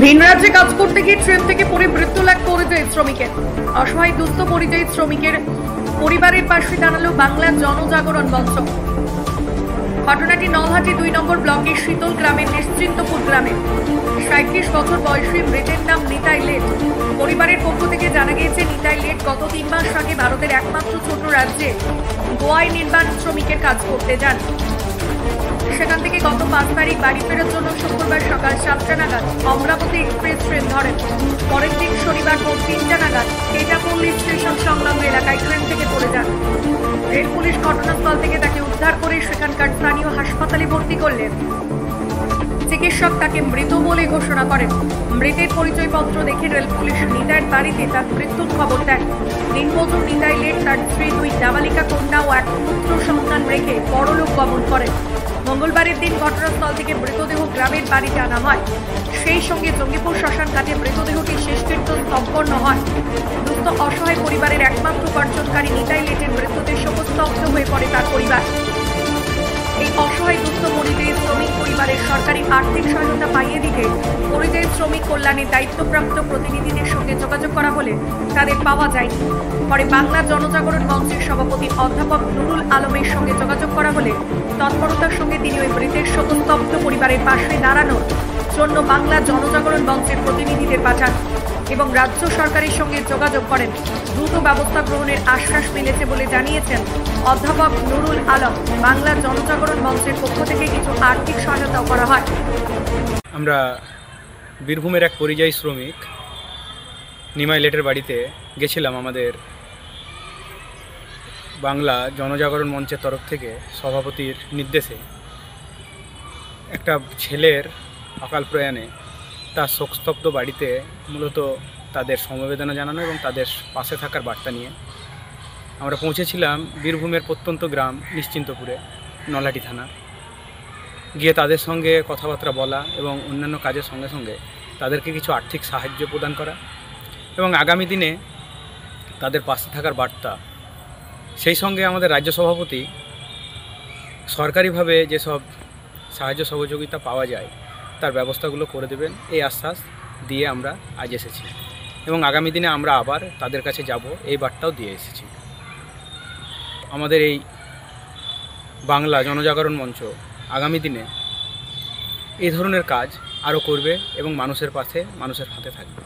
ভিন রাজ্যে কাজ করতে গিয়ে ট্রেন থেকে পড়ে মৃত্যু লাভ পরিযায়ী শ্রমিকের। অসহায় দুস্থ পরিযায়ী শ্রমিকের পরিবারের পাশে দাঁড়ালো বাংলা জনজাগরণ মঞ্চ। ঘটনাটি নলহাটি ২ নম্বর ব্লকের শীতল গ্রামের নিশ্চিন্তপুর গ্রামে। ৩৭ বছর বয়সী মৃতের নাম নিতাই লেট। পরিবারের পক্ষ থেকে জানা গিয়েছে নিতাই লেট গত ৩ মাস আগে ভারতের একমাত্র ছোট রাজ্যে গোয়ায় নির্মাণ শ্রমিকের কাজ করতে যান। সেখান থেকে গত ৫ তারিখ বাড়ি ফেরার জন্য শুক্রবার সকাল ৭টা নাগাদ অমরাবতী এক্সপ্রেস ট্রেন ধরেন। পরের দিন শনিবার ভোর ৩টা নাগাদ কেটাপল্লী স্টেশন সংলগ্ন এলাকায় ট্রেন থেকে পড়ে যান। রেল পুলিশ ঘটনাস্থল থেকে তাকে উদ্ধার করে সেখানকার স্থানীয় হাসপাতালে ভর্তি করলেন। চিকিৎসক তাকে মৃত বলে ঘোষণা করেন। মৃতের পরিচয়পত্র দেখে রেল পুলিশ নিতাইয়ের বাড়িতে তার মৃত্যুর খবর দেন। দিনমজুর নিতাই লেট তার স্ত্রী, ২ নাবালিকা কন্যা ও ১ পুত্র সন্তান রেখে পরলোক গমন করেন। মঙ্গলবারের দিন ঘটনাস্থল থেকে মৃতদেহ গ্রামের বাড়িতে আনা হয়। সেই সঙ্গে জঙ্গিপুর শ্মশান ঘাটে মৃতদেহটি শেষকৃত্য সম্পন্ন হয়। দুস্থ অসহায় পরিবারের একমাত্র উপার্জনকারী নিতাই লেটের মৃত্যুতে শোকস্তব্ধ হয়ে পড়ে তার পরিবার। এই অসহায় দুস্থ পরিযায়ী শ্রমিক পরিবারের সরকারি আর্থিক সহায়তা পাইয়ে দিতে পরিযায়ী শ্রমিক কল্যাণে দায়িত্বপ্রাপ্ত প্রতিনিধিদের সঙ্গে যোগাযোগ করা হলে তাদের পাওয়া যায়নি। পরে বাংলা জনজাগরণ মঞ্চের সভাপতি অধ্যাপক নুরুল আলমের সঙ্গে যোগাযোগ করা হলে তৎপরতার সঙ্গে তিনি ওই মৃতের শোকস্তব্ধ পরিবারের পাশে দাঁড়ানোর জন্য বাংলা জনজাগরণ মঞ্চের প্রতিনিধিদের পাঠান এবং রাজ্য সরকারের সঙ্গে যোগাযোগ করেন। দ্রুত ব্যবস্থা গ্রহণের আশ্বাস মিলেছে বলে জানিয়েছেন অধ্যাপক নুরুল আলম। বাংলা জনজাগরণ মঞ্চের পক্ষ থেকে কিছু আর্থিক সহায়তাও করা হয়। আমরা বীরভূমের এক পরিযায়ী শ্রমিক নিমাই লেটের বাড়িতে গেছিলাম। আমাদের বাংলা জনজাগরণ মঞ্চের তরফ থেকে সভাপতির নির্দেশে একটা ছেলের অকাল প্রয়াণে তার শোকস্তব্ধ বাড়িতে মূলত তাদের সমবেদনা জানানো এবং তাদের পাশে থাকার বার্তা নিয়ে আমরা পৌঁছেছিলাম বীরভূমের প্রত্যন্ত গ্রাম নিশ্চিন্তপুরে, নলহাটি থানা। গিয়ে তাদের সঙ্গে কথাবার্তা বলা এবং অন্যান্য কাজের সঙ্গে সঙ্গে তাদেরকে কিছু আর্থিক সাহায্য প্রদান করা এবং আগামী দিনে তাদের পাশে থাকার বার্তা। সেই সঙ্গে আমাদের রাজ্য সভাপতি সরকারিভাবে যেসব সাহায্য সহযোগিতা পাওয়া যায় তার ব্যবস্থাগুলো করে দেবেন এই আশ্বাস দিয়ে আমরা আজ এসেছি এবং আগামী দিনে আমরা আবার তাদের কাছে যাব এই বার্তাও দিয়ে এসেছি। আমাদের এই বাংলা জনজাগরণ মঞ্চ আগামী দিনে এই ধরনের কাজ আরও করবে এবং মানুষের পাশে, মানুষের হাতে থাকবে।